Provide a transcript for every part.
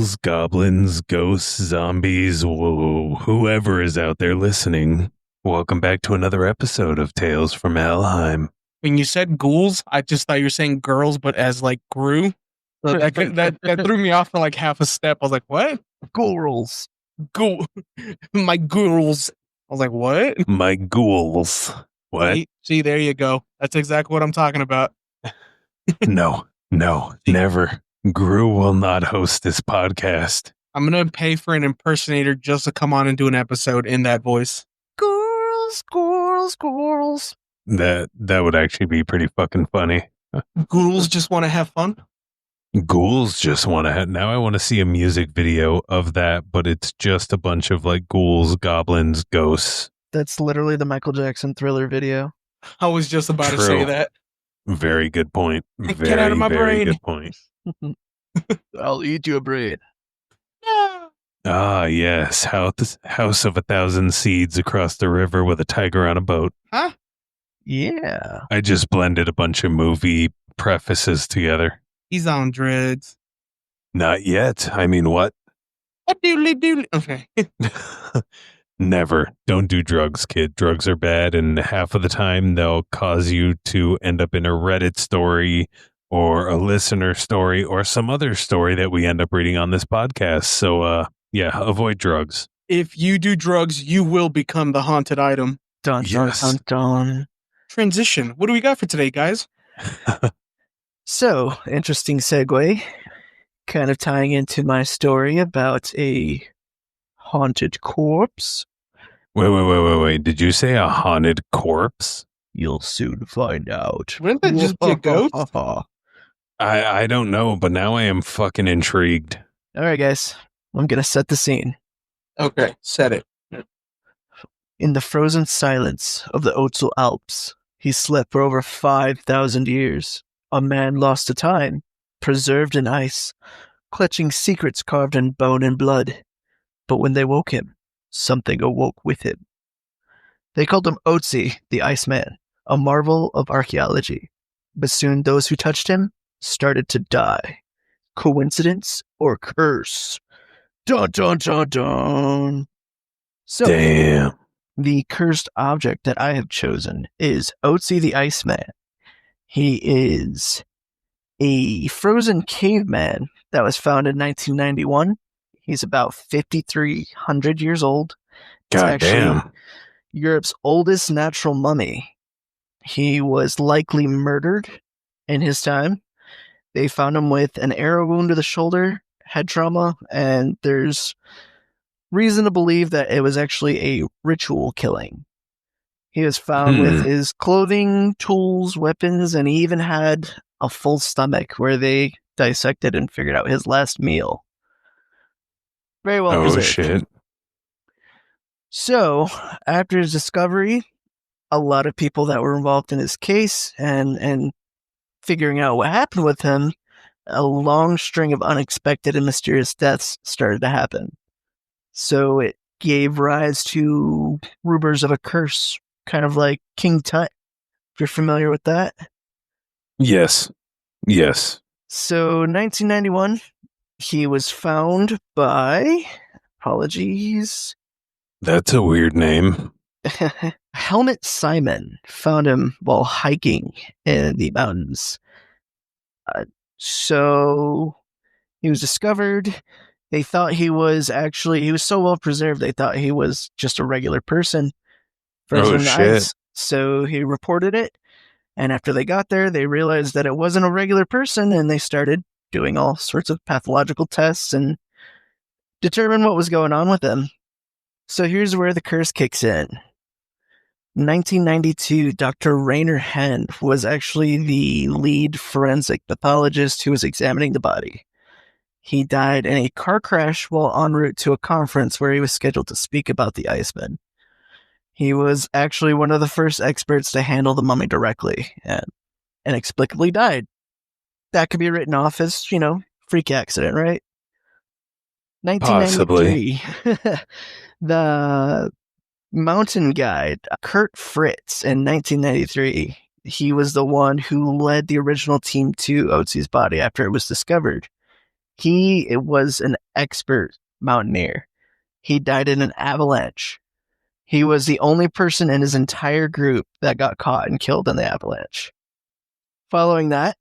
Ghouls, goblins, ghosts, zombies, whoever is out there listening, welcome back to another episode of Tales from Helheim. When you said ghouls, I just thought you were saying girls, but as like grew. So that threw me off for like half a step. I was like, what? Ghouls. Ghoul. My ghouls. I was like, what? My ghouls. What? See, there you go. That's exactly what I'm talking about. No, never. Gru will not host this podcast. I'm going to pay for an impersonator just to come on and do an episode in that voice. Ghouls. That would actually be pretty fucking funny. Ghouls just want to have fun? Ghouls just want to have... Now I want to see a music video of that, but it's just a bunch of like ghouls, goblins, ghosts. That's literally the Michael Jackson Thriller video. I was just about to say that. Very good point. Get out of my brain. Good point. I'll eat your brain. Ah, yes. House of 1,000 seeds across the river with a tiger on a boat. Huh? Yeah. I just blended a bunch of movie prefaces together. He's on dreads. Not yet. I mean, what? Okay. Never. Don't do drugs, kid. Drugs are bad, and half of the time they'll cause you to end up in a Reddit story or a listener story or some other story that we end up reading on this podcast. So, yeah, avoid drugs. If you do drugs, you will become the haunted item. Dun, dun, Yes. dun, dun. Transition. What do we got for today, guys? So, interesting segue. Kind of tying into my story about a haunted corpse. Wait. Did you say a haunted corpse? You'll soon find out. Wouldn't that just be a ghost? I don't know, but now I am fucking intrigued. All right, guys. I'm going to set the scene. Okay, set it. In the frozen silence of the Oetzi Alps, he slept for over 5,000 years. A man lost to time, preserved in ice, clutching secrets carved in bone and blood. But when they woke him, something awoke with him. They called him Oetzi the Iceman, a marvel of archaeology. But soon those who touched him started to die. Coincidence or curse? Dun, dun, dun, dun. So, Damn. the cursed object that I have chosen is Oetzi the Iceman. He is a frozen caveman that was found in 1991. He's about 5,300 years old. It's God damn. Europe's oldest natural mummy. He was likely murdered in his time. They found him with an arrow wound to the shoulder, head trauma, and there's reason to believe that it was actually a ritual killing. He was found with his clothing, tools, weapons, and he even had a full stomach where they dissected and figured out his last meal. Very well preserved. Shit. So, after his discovery, a lot of people that were involved in his case and figuring out what happened with him, a long string of unexpected and mysterious deaths started to happen. So it gave rise to rumors of a curse, kind of like King Tut, if you're familiar with that. Yes. So 1991, he was found by, apologies, That's a weird name. Helmet Simon found him while hiking in the mountains. So he was discovered. They thought he was so well preserved, they thought he was just a regular person. Oh, shit. So he reported it. And after they got there, they realized that it wasn't a regular person, and they started doing all sorts of pathological tests and determine what was going on with him. So here's where the curse kicks in. 1992, Dr. Rainer Henn was actually the lead forensic pathologist who was examining the body. He died in a car crash while en route to a conference where he was scheduled to speak about the Iceman. He was actually one of the first experts to handle the mummy directly and inexplicably died. That could be written off as, freak accident, right? 1993. Possibly. The mountain guide, Kurt Fritz, in 1993, he was the one who led the original team to Oetzi's body after it was discovered. He was an expert mountaineer. He died in an avalanche. He was the only person in his entire group that got caught and killed in the avalanche. Following that,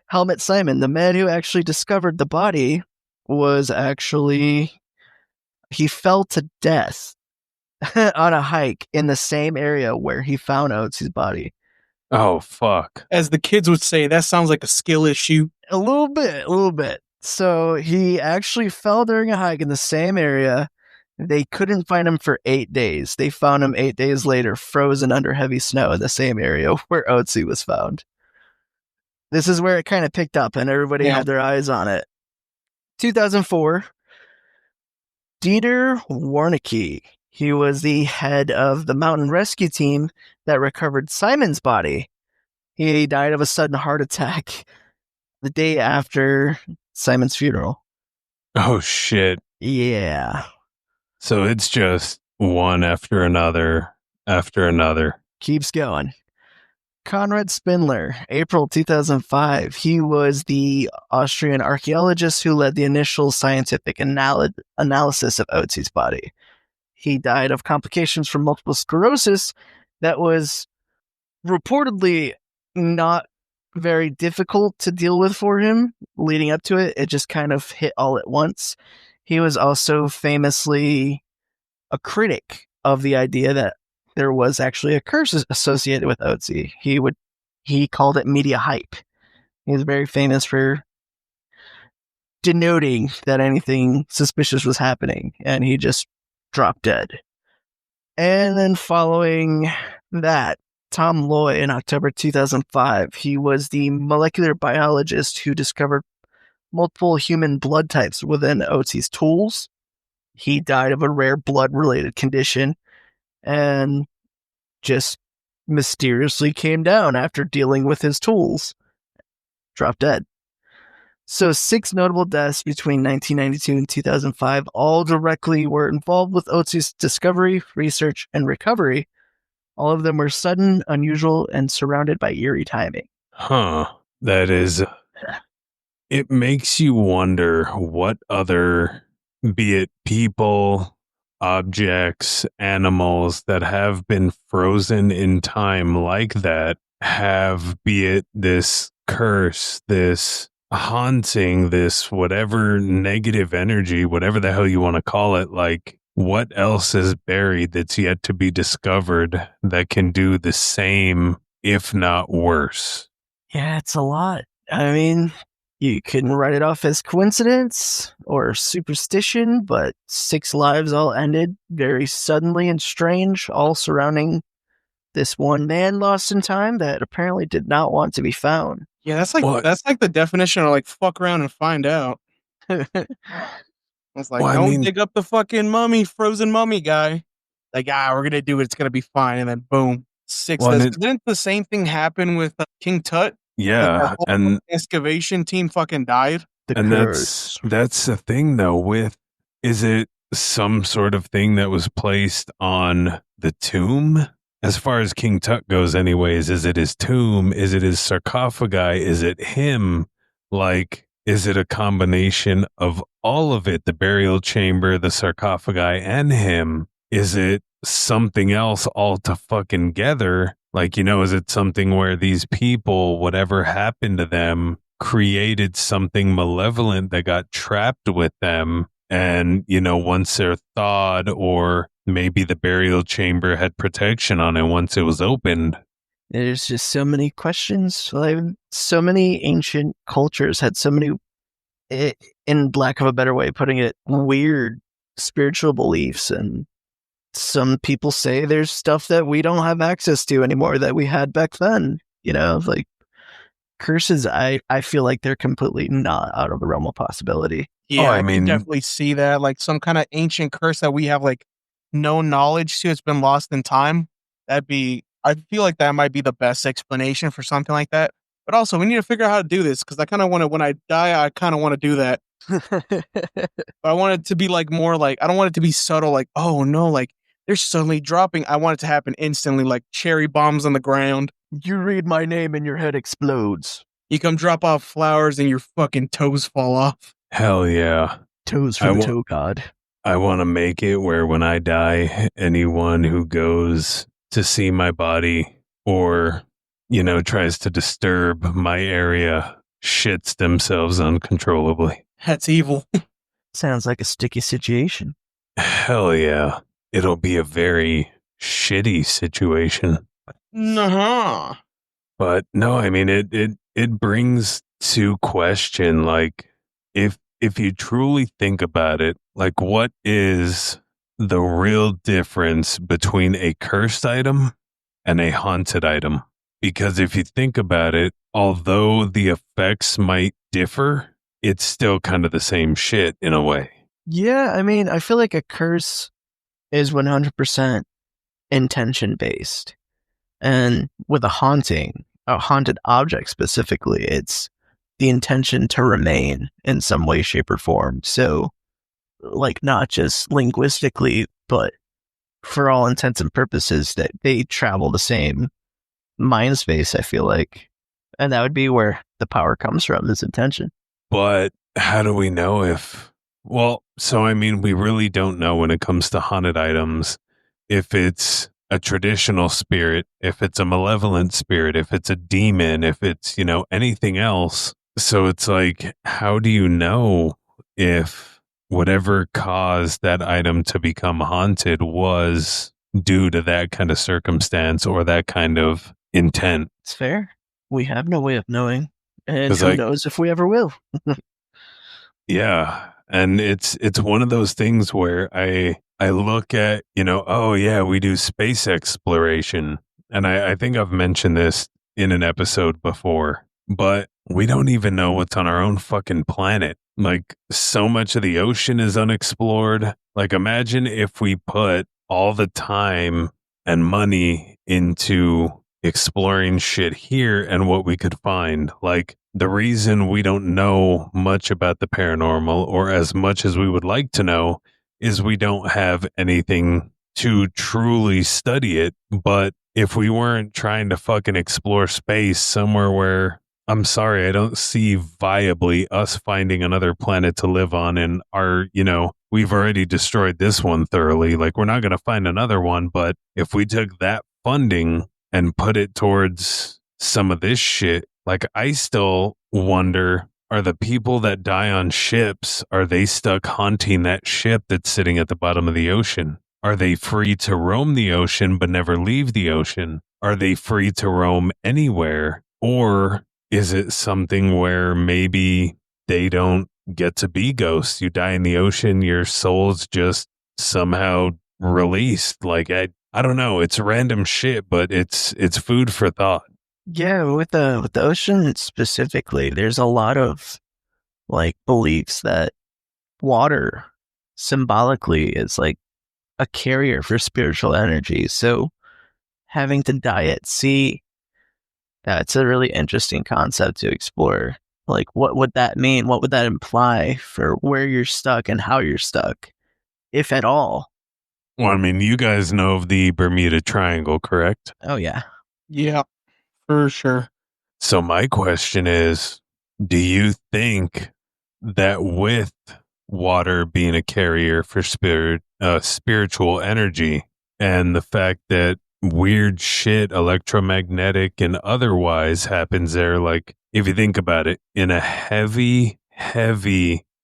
Helmet Simon, the man who actually discovered the body, he fell to death on a hike in the same area where he found Oetzi's body. Oh, fuck. As the kids would say, that sounds like a skill issue. A little bit. So he actually fell during a hike in the same area. They couldn't find him for 8 days. They found him 8 days later, frozen under heavy snow in the same area where Oetzi was found. This is where it kind of picked up and everybody had their eyes on it. 2004, Dieter Warnecke. He was the head of the mountain rescue team that recovered Simon's body. He died of a sudden heart attack the day after Simon's funeral. Oh, shit. Yeah. So it's just one after another. Keeps going. Konrad Spindler, April 2005. He was the Austrian archaeologist who led the initial scientific analysis of Oetzi's body. He died of complications from multiple sclerosis that was reportedly not very difficult to deal with for him leading up to it. It just kind of hit all at once. He was also famously a critic of the idea that there was actually a curse associated with Oetzi. He called it media hype. He was very famous for denoting that anything suspicious was happening, and he just dropped dead. And then following that, Tom Loy in October 2005, he was the molecular biologist who discovered multiple human blood types within Oetzi's tools. He died of a rare blood-related condition and just mysteriously came down after dealing with his tools. Dropped dead. So 6 notable deaths between 1992 and 2005 all directly were involved with Oetzi's discovery, research, and recovery. All of them were sudden, unusual, and surrounded by eerie timing. Huh. That is... It makes you wonder what other, be it people, objects, animals that have been frozen in time like that have, be it this curse, this haunting, this whatever negative energy, whatever the hell you want to call it, like what else is buried that's yet to be discovered that can do the same, if not worse? Yeah, it's a lot. I mean, you can write it off as coincidence or superstition, but 6 lives all ended very suddenly and strange, all surrounding this one man lost in time that apparently did not want to be found. Yeah, that's like the definition of like fuck around and find out. It's like, don't dig up the fucking frozen mummy guy. Like, we're gonna do it. It's gonna be fine. And then boom, 6. Didn't the same thing happen with King Tut? Yeah, like and excavation team fucking died. That's the thing though. Is it some sort of thing that was placed on the tomb? As far as King Tut goes, anyways, is it his tomb? Is it his sarcophagi? Is it him? Like, is it a combination of all of it? The burial chamber, the sarcophagi, and him? Is it something else all to fucking gather? Like, is it something where these people, whatever happened to them, created something malevolent that got trapped with them? And, once they're thawed, or maybe the burial chamber had protection on it once it was opened. There's just so many questions. Like, so many ancient cultures had so many, in lack of a better way of putting it, weird spiritual beliefs. And some people say there's stuff that we don't have access to anymore that we had back then. Like curses, I feel like they're completely not out of the realm of possibility. Yeah, I can definitely see that. Like some kind of ancient curse that we have like no knowledge to, it's been lost in time. I feel like that might be the best explanation for something like that. But also, we need to figure out how to do this, because I kind of want to, when I die, I kind of want to do that. But I want it to be like more like, I don't want it to be subtle, like, oh no, like they're suddenly dropping. I want it to happen instantly, like cherry bombs on the ground. You read my name and your head explodes. You come drop off flowers and your fucking toes fall off. Hell yeah. Toes for I the want toe god. I want to make it where when I die, anyone who goes to see my body or, tries to disturb my area shits themselves uncontrollably. That's evil. Sounds like a sticky situation. Hell yeah. It'll be a very shitty situation. Nah. But no, I mean it brings to question, like, if you truly think about it, like, what is the real difference between a cursed item and a haunted item? Because if you think about it, although the effects might differ, it's still kind of the same shit in a way. Yeah, I mean, I feel like a curse is 100% intention based. And with a haunted object specifically, it's the intention to remain in some way, shape, or form. So, like, not just linguistically, but for all intents and purposes, that they travel the same mind space, I feel like. And that would be where the power comes from, is intention. But how do we know if, well, so I mean, we really don't know when it comes to haunted items if it's a traditional spirit, if it's a malevolent spirit, if it's a demon, if it's, anything else. So it's like, how do you know if whatever caused that item to become haunted was due to that kind of circumstance or that kind of intent? It's fair. We have no way of knowing. And 'Cause, who like, knows if we ever will. yeah, and it's one of those things where I look at, oh yeah, we do space exploration, and I think I've mentioned this in an episode before, but we don't even know what's on our own fucking planet. Like, so much of the ocean is unexplored. Like, imagine if we put all the time and money into exploring shit here and what we could find. Like, the reason we don't know much about the paranormal, or as much as we would like to know, is we don't have anything to truly study it. But if we weren't trying to fucking explore space somewhere where, I'm sorry, I don't see viably us finding another planet to live on, and we've already destroyed this one thoroughly. Like, we're not going to find another one. But if we took that funding and put it towards some of this shit, like, I still wonder, are the people that die on ships, are they stuck haunting that ship that's sitting at the bottom of the ocean? Are they free to roam the ocean but never leave the ocean? Are they free to roam anywhere? Or is it something where maybe they don't get to be ghosts? You die in the ocean, your soul's just somehow released. Like, I don't know. It's random shit, but it's food for thought. Yeah, with the ocean specifically, there's a lot of like beliefs that water symbolically is like a carrier for spiritual energy. So having to die at sea, that's a really interesting concept to explore. Like, what would that mean? What would that imply for where you're stuck and how you're stuck, if at all? Well, I mean, you guys know of the Bermuda Triangle, correct? Oh, yeah. Yeah, for sure. So my question is, do you think that with water being a carrier for spiritual energy, and the fact that weird shit, electromagnetic and otherwise, happens there, like, if you think about it, in a heavy,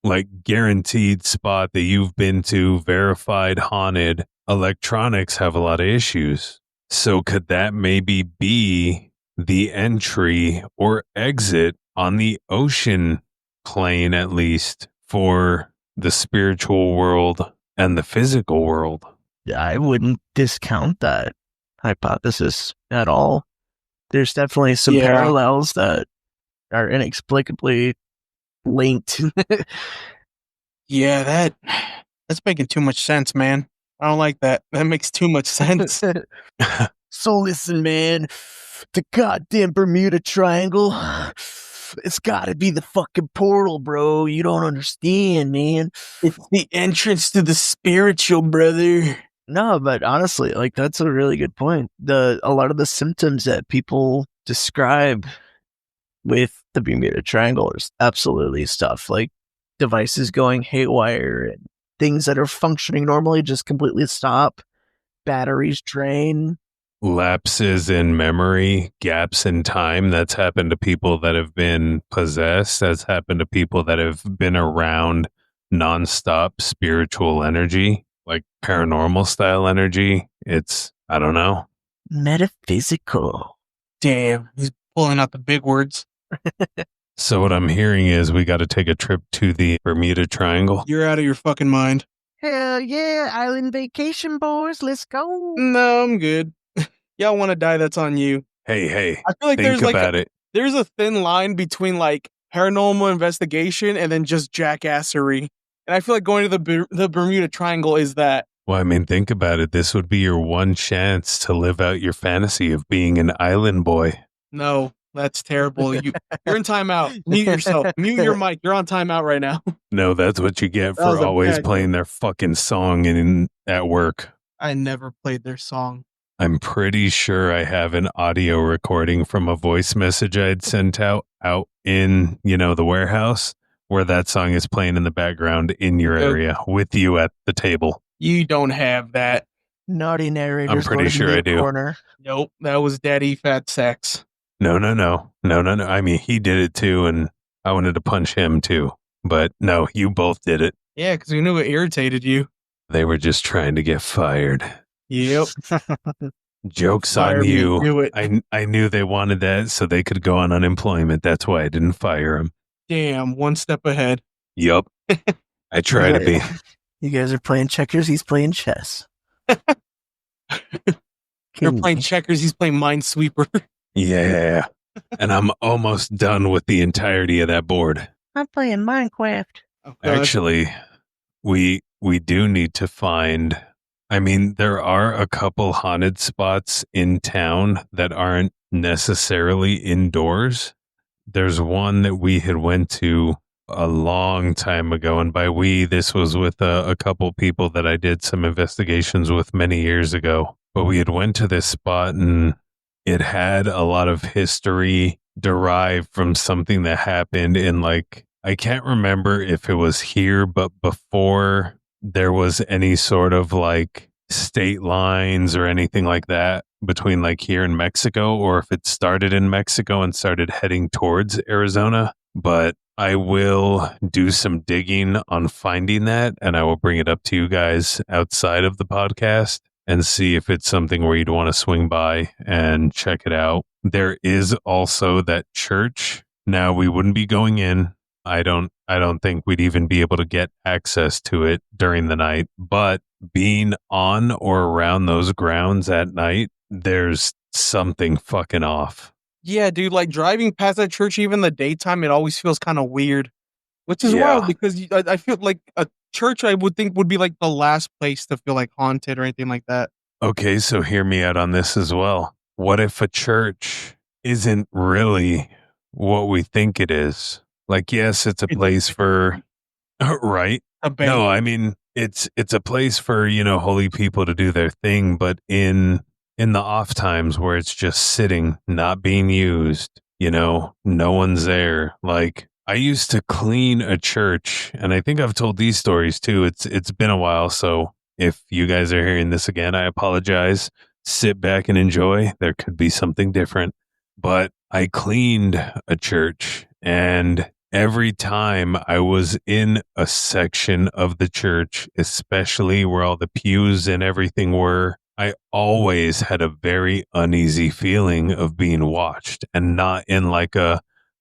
like, guaranteed spot that you've been to, verified, haunted, electronics have a lot of issues. So could that maybe be the entry or exit on the ocean plane, at least, for the spiritual world and the physical world? I wouldn't discount that hypothesis at all. There's definitely some parallels that are inexplicably linked. Yeah, that's making too much sense, man. I don't like that. That makes too much sense. So listen, man, the goddamn Bermuda Triangle, it's gotta be the fucking portal, bro. You don't understand, man. It's the entrance to the spiritual, brother. No, but honestly, like, that's a really good point. A lot of the symptoms that people describe with the Bermuda Triangle is absolutely stuff like devices going haywire and things that are functioning normally just completely stop. Batteries drain. Lapses in memory, gaps in time. That's happened to people that have been possessed. That's happened to people that have been around nonstop spiritual energy, like paranormal style energy. I don't know. Metaphysical. Damn, he's pulling out the big words. So what I'm hearing is we got to take a trip to the Bermuda Triangle. You're out of your fucking mind. Hell yeah, island vacation, boys. Let's go. No, I'm good. Y'all want to die? That's on you. Hey, I feel like think there's like about it. there's a thin line between like paranormal investigation and then just jackassery. And I feel like going to the Bermuda Triangle is that. Well, I mean, think about it. This would be your one chance to live out your fantasy of being an island boy. No, that's terrible. You're in timeout. Mute yourself. Mute your mic. You're on timeout right now. No, that's what you get That was for a always bad playing joke. their fucking song at work. I never played their song. I'm pretty sure I have an audio recording from a voice message I'd sent out in, the warehouse where that song is playing in the background in your area with you at the table. You don't have that. Naughty narrators. I'm pretty sure I do. Corner. Nope, that was Daddy Fat Sex. No. I mean, he did it too, and I wanted to punch him too. But no, you both did it. Yeah, because we knew it irritated you. They were just trying to get fired. Yep. Joke's Fire on me, you. do it. I knew they wanted that so they could go on unemployment. That's why I didn't fire them. Damn, one step ahead. Yup. I try to be. You guys are playing checkers. He's playing chess. You're playing checkers. He's playing Minesweeper. Yeah. And I'm almost done with the entirety of that board. I'm playing Minecraft. Oh, God. Actually, we do need to find. I mean, there are a couple haunted spots in town that aren't necessarily indoors. There's one that we had went to a long time ago, and by we, this was with a couple people that I did some investigations with many years ago. But we had went to this spot, and it had a lot of history derived from something that happened in I can't remember if it was here, but before there was any sort of state lines or anything like that between here and Mexico, or if it started in Mexico and started heading towards Arizona. But I will do some digging on finding that, and I will bring it up to you guys outside of the podcast and see if it's something where you'd want to swing by and check it out. There is also that church. Now, we wouldn't be going in. I don't think we'd even be able to get access to it during the night, but being on or around those grounds at night, there's something fucking off. Yeah, dude, driving past that church, even in the daytime, it always feels kind of weird, which is wild because I feel like a church I would think would be the last place to feel haunted or anything like that. Okay, so hear me out on this as well. What if a church isn't really what we think it is? Yes, it's a place for, right? No, I mean, it's a place for, holy people to do their thing, but in the off times where it's just sitting, not being used, no one's there. I used to clean a church, and I think I've told these stories too. It's been a while, so if you guys are hearing this again, I apologize. Sit back and enjoy. There could be something different. But I cleaned a church, and every time I was in a section of the church, especially where all the pews and everything were, I always had a very uneasy feeling of being watched, and not in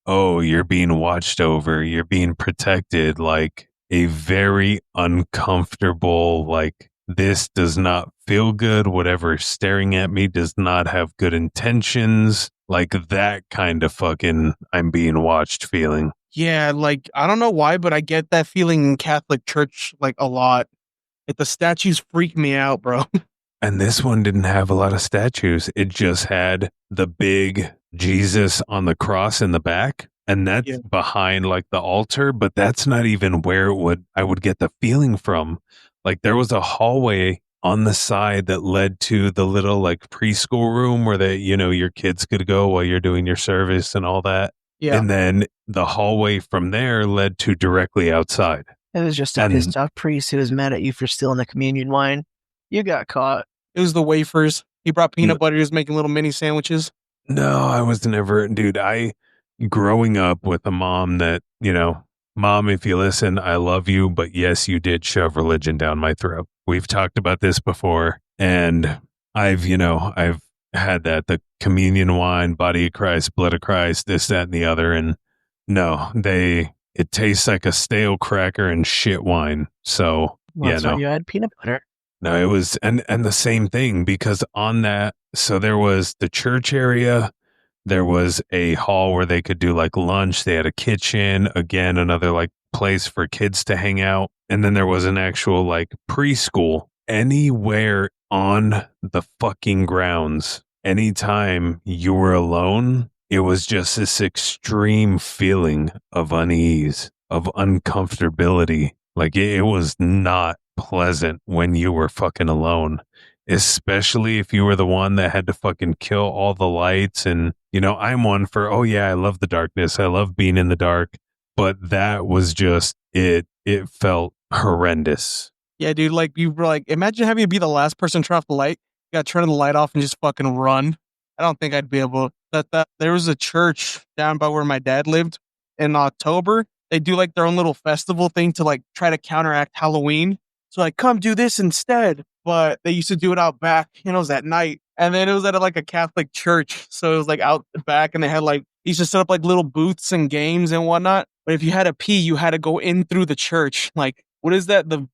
oh, you're being watched over, you're being protected, a very uncomfortable, this does not feel good. Whatever's staring at me does not have good intentions. That kind of fucking I'm being watched feeling. Yeah, I don't know why, but I get that feeling in Catholic church a lot. The statues freak me out, bro. And this one didn't have a lot of statues. It just had the big Jesus on the cross in the back, and that's behind the altar, but that's not even where I would get the feeling from. There was a hallway on the side that led to the little preschool room where your kids could go while you're doing your service and all that. Yeah. And then the hallway from there led to directly outside. It was just a And- pissed off priest who was mad at you for stealing the communion wine. You got caught. It was the wafers. He brought peanut butter. He was making little mini sandwiches. No, I was never, dude. Growing up with a mom that, Mom, if you listen, I love you, but yes, you did shove religion down my throat. We've talked about this before, and I've had the communion wine, body of Christ, blood of Christ, this, that, and the other, and no, it tastes like a stale cracker and shit wine. So Well, that's why you had peanut butter. No, it was, and the same thing, because on that, so there was the church area, there was a hall where they could do like lunch, they had a kitchen, again, another like place for kids to hang out, and then there was an actual like preschool. Anywhere on the fucking grounds, anytime you were alone, it was just this extreme feeling of unease, of uncomfortability. Like it was not pleasant when you were fucking alone, especially if you were the one that had to fucking kill all the lights. And, I'm one for, oh yeah, I love the darkness. I love being in the dark. But that was just, it felt horrendous. Yeah, dude, like, you were like, imagine having to be the last person to turn off the light. You gotta turn the light off and just fucking run. I don't think I'd be able that there was a church down by where my dad lived in October. They do like their own little festival thing to like try to counteract Halloween. So like, come do this instead. But they used to do it out back, it was at night. And then it was at like a Catholic church. So it was like out back, and they had like, they used to set up like little booths and games and whatnot. But if you had to pee, you had to go in through the church. Like, what is that? The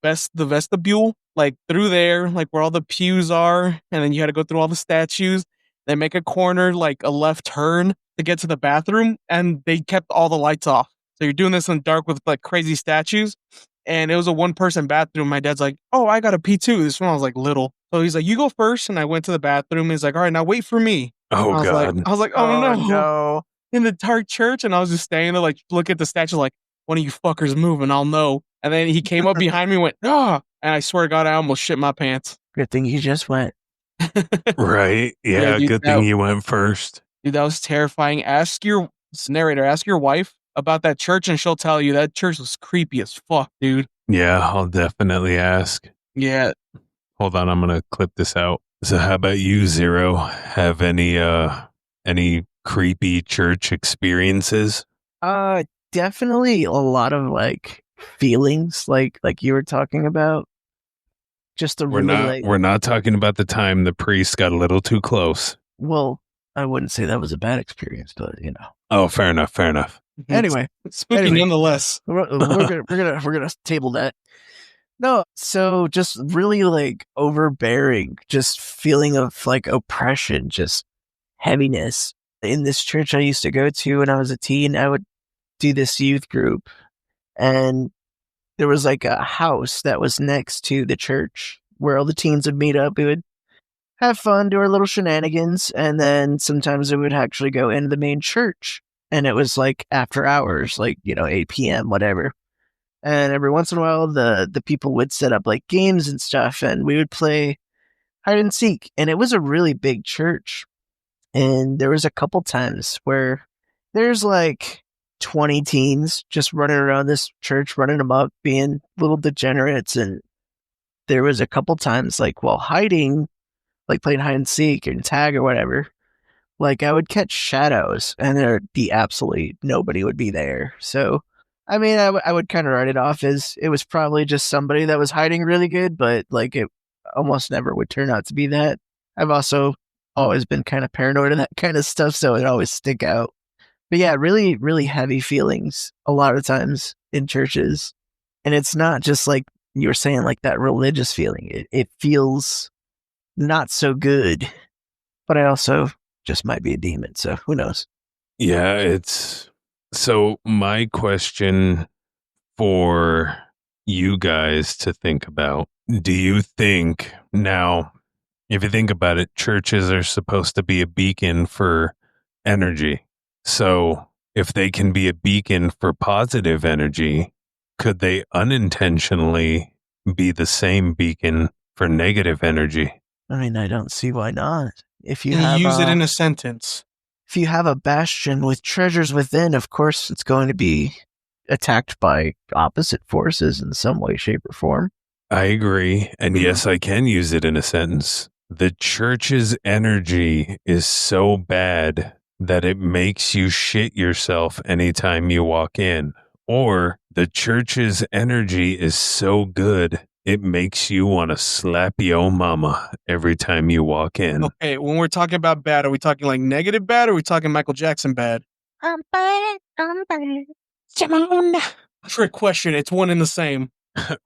vestibule? Like through there, like where all the pews are. And then you had to go through all the statues. They make a corner, like a left turn to get to the bathroom. And they kept all the lights off. So you're doing this in the dark with like crazy statues. And it was a one-person bathroom. My dad's like, oh, I got to pee too. This one I was like little. So he's like, you go first. And I went to the bathroom. He's like, all right, now wait for me. Oh, God. I was like, oh no. In the dark church. And I was just standing there, like, look at the statue, like, one of you fuckers moving, I'll know. And then he came up behind me and went, ah. And I swear to God, I almost shit my pants. Good thing you just went. Right. Yeah, dude, good thing you went first. Dude, that was terrifying. Ask your wife about that church, and she'll tell you that church was creepy as fuck, dude. Yeah, I'll definitely ask. Yeah. Hold on, I'm gonna clip this out. So how about you, Zero? Have any creepy church experiences? Definitely a lot of like feelings like you were talking about. Just a we're not talking about the time the priest got a little too close. Well, I wouldn't say that was a bad experience, but Oh, fair enough. Anyway, spooky nonetheless. We're gonna table that. No, so just really like overbearing, just feeling of like oppression, just heaviness. In this church I used to go to when I was a teen, I would do this youth group, and there was like a house that was next to the church where all the teens would meet up. We would have fun, do our little shenanigans, and then sometimes we would actually go into the main church. And it was like after hours, like, 8 p.m., whatever. And every once in a while, the people would set up like games and stuff, and we would play hide and seek. And it was a really big church. And there was a couple times where there's like 20 teens just running around this church, running amok, being little degenerates. And there was a couple times, like while hiding, like playing hide and seek and tag or whatever, like I would catch shadows and there'd be absolutely nobody would be there. So, I mean, I would kind of write it off as it was probably just somebody that was hiding really good, but like it almost never would turn out to be that. I've also always been kind of paranoid of that kind of stuff, so it always stick out. But yeah, really, really heavy feelings a lot of times in churches. And it's not just like you were saying, like that religious feeling. It feels not so good. But I also just might be a demon, so who knows? Yeah, so my question for you guys to think about, do you think now, if you think about it, churches are supposed to be a beacon for energy. So if they can be a beacon for positive energy, could they unintentionally be the same beacon for negative energy? I mean, I don't see why not. If you Can have you use it in a sentence? if you have a bastion with treasures within, of course it's going to be attacked by opposite forces in some way, shape, or form. I agree. And yes, I can use it in a sentence. The church's energy is so bad that it makes you shit yourself anytime you walk in. Or the church's energy is so good, it makes you want to slap your mama every time you walk in. Okay, when we're talking about bad, are we talking like negative bad or are we talking Michael Jackson bad? I'm bad. Simone. Trick question. It's one and the same.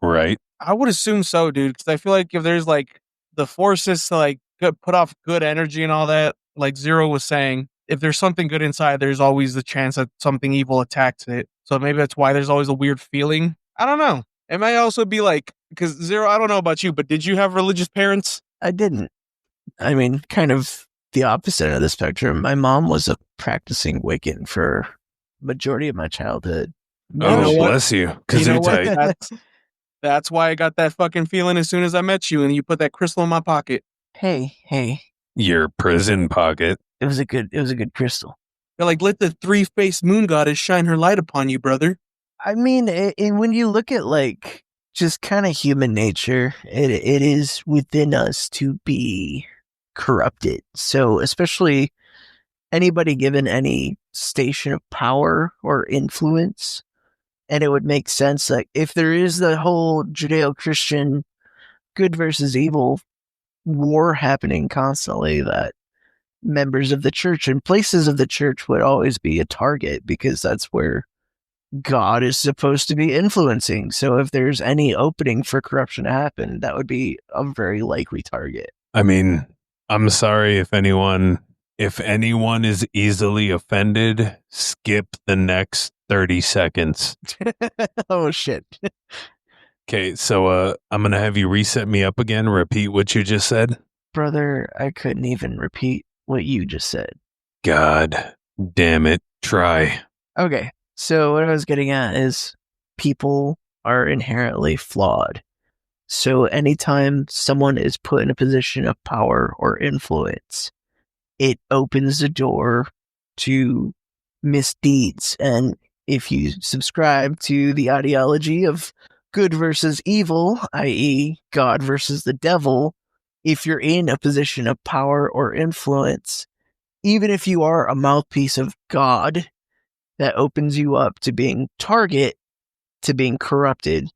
Right? I would assume so, dude, because I feel like if there's like the forces to like put off good energy and all that, like Zero was saying, if there's something good inside, there's always the chance that something evil attacks it. So maybe that's why there's always a weird feeling. I don't know. It might also be like, because Zero, I don't know about you, but did you have religious parents? I didn't. I mean, kind of the opposite of the spectrum. My mom was a practicing Wiccan for majority of my childhood. Oh, bless you. You know what? Gesundheit. That's why I got that fucking feeling as soon as I met you and you put that crystal in my pocket. Hey. Your prison pocket. It was a good crystal. You're like, let the three-faced moon goddess shine her light upon you, brother. I mean, when you look at like just kind of human nature, it is within us to be corrupted. So especially anybody given any station of power or influence, and it would make sense that if there is the whole Judeo-Christian good versus evil war happening constantly, that members of the church and places of the church would always be a target because that's where God is supposed to be influencing. So if there's any opening for corruption to happen, that would be a very likely target. I mean, I'm sorry if anyone is easily offended, skip the next 30 seconds. Oh shit. Okay, so I'm going to have you reset me up again. Repeat what you just said. Brother, I couldn't even repeat what you just said. God damn it. Try. Okay. So what I was getting at is people are inherently flawed. So anytime someone is put in a position of power or influence, it opens the door to misdeeds. And if you subscribe to the ideology of good versus evil, i.e. God versus the devil, if you're in a position of power or influence, even if you are a mouthpiece of God, that opens you up to being target to being corrupted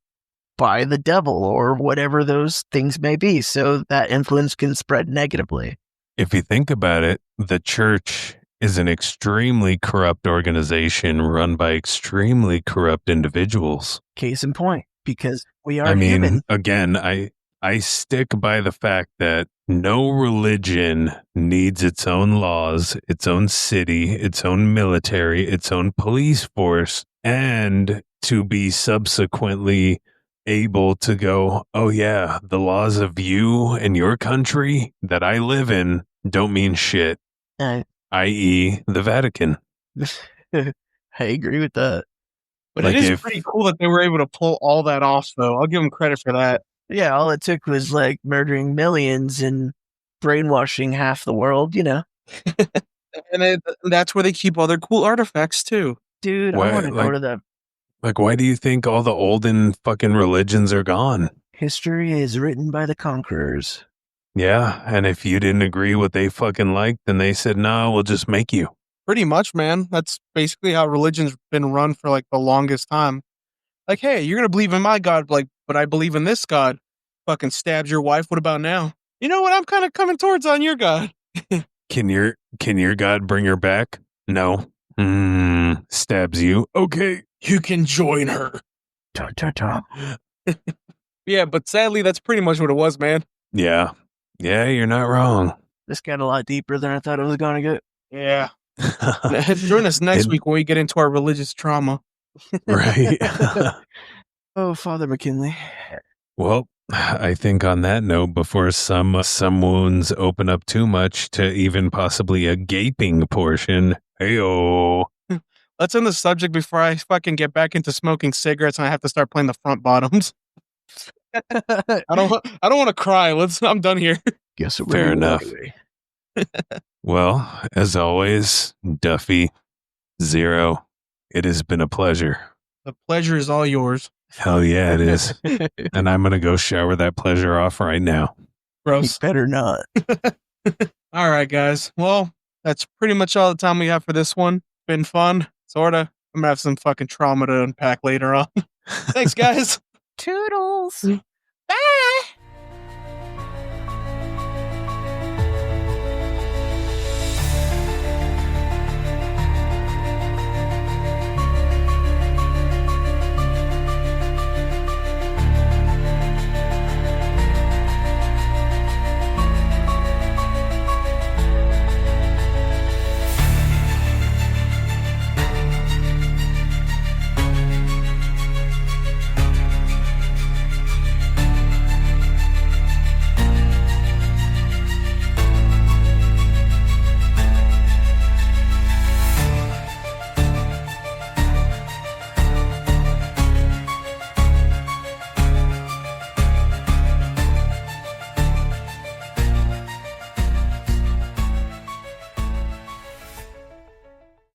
by the devil or whatever those things may be. So that influence can spread negatively. If you think about it, the church is an extremely corrupt organization run by extremely corrupt individuals. Case in point, because we are human. Again, I stick by the fact that no religion needs its own laws, its own city, its own military, its own police force, and to be subsequently able to go, oh yeah, the laws of you and your country that I live in don't mean shit, i.e. the Vatican. I agree with that. But like it is pretty cool that they were able to pull all that off, though. I'll give them credit for that. Yeah, all it took was like murdering millions and brainwashing half the world, you know. And that's where they keep all their cool artifacts, too. Dude, I want to go to the... Like, why do you think all the olden fucking religions are gone? History is written by the conquerors. Yeah, and if you didn't agree what they fucking liked, then they said, no, we'll just make you. Pretty much, man. That's basically how religion's been run for like the longest time. Like, hey, you're going to believe in my God, like, but I believe in this God. Fucking stabs your wife. What about now? You know what? I'm kind of coming towards on your God. Can your God bring her back? No. Stabs you. Okay. You can join her. Yeah, but sadly, that's pretty much what it was, man. Yeah. Yeah, you're not wrong. This got a lot deeper than I thought it was going to get. Yeah. Join us next week when we get into our religious trauma. Right. Oh, Father McKinley. Well, I think on that note, before some wounds open up too much to even possibly a gaping portion, hey-oh. Let's end the subject before I fucking get back into smoking cigarettes and I have to start playing the front bottoms. I don't want to cry. I'm done here. Guess fair enough. Well, as always, Duffy, Zero, it has been a pleasure. The pleasure is all yours. Hell yeah, it is. And I'm going to go shower that pleasure off right now. Gross. Better not. All right, guys. Well, that's pretty much all the time we have for this one. Been fun, sorta. I'm gonna have some fucking trauma to unpack later on. Thanks, guys. Toodles.